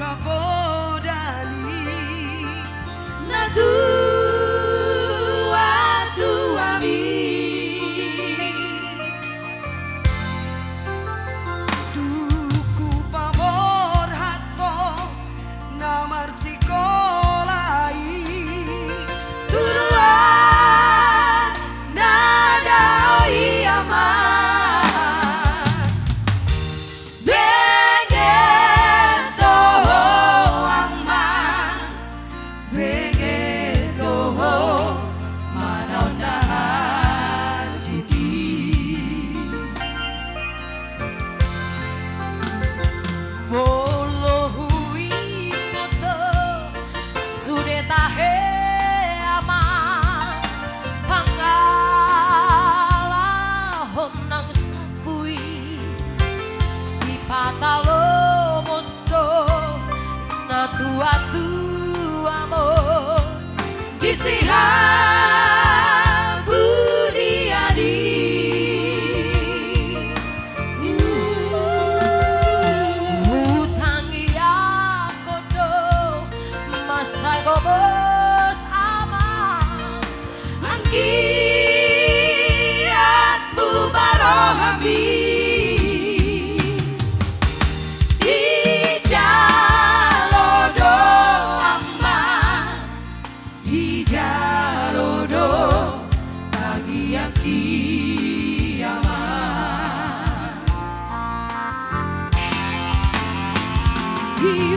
kapodali na tua-tuami duku pamor hatko na marsikolai turuan nadai aman begeto aman begeto manaw na hajiti bolo hui moto sudah tahe aman panggala honang sapui si patalo mosto na tua mo disihan budiadi hutangi aku do masa gobos aman angkiat bubarohami di jalodo aman di jalodo pagi yang kiamat di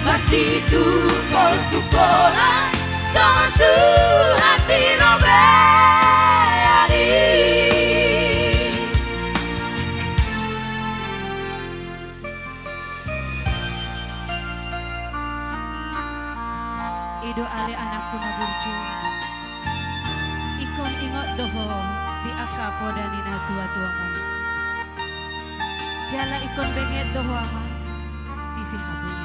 masih tukol-tukolan sama su hati robeari Ido ale anakku na burju ikon ingot doho di akapo danina tua-tuamu jala ikon benget doho aman di sihabunya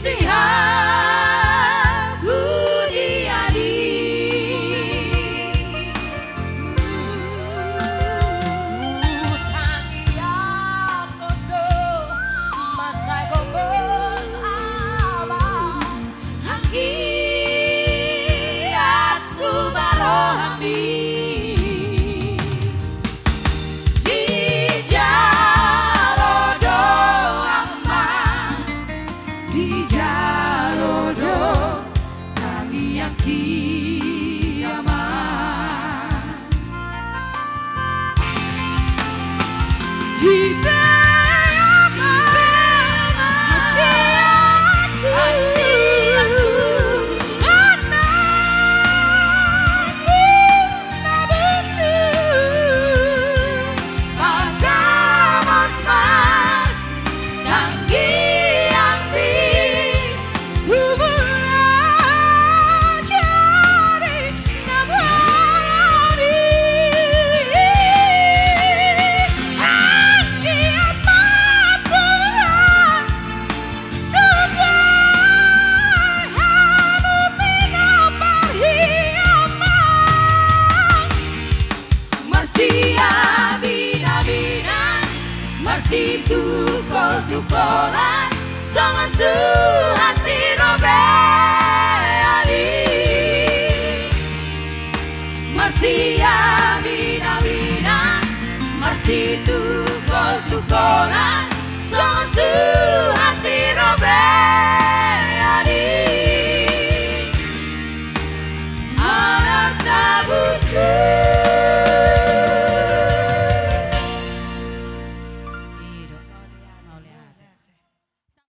disihan budiadi hutangi aku do masa gobos abang angkiatku barohami di jalodo aman di jalodo kali yang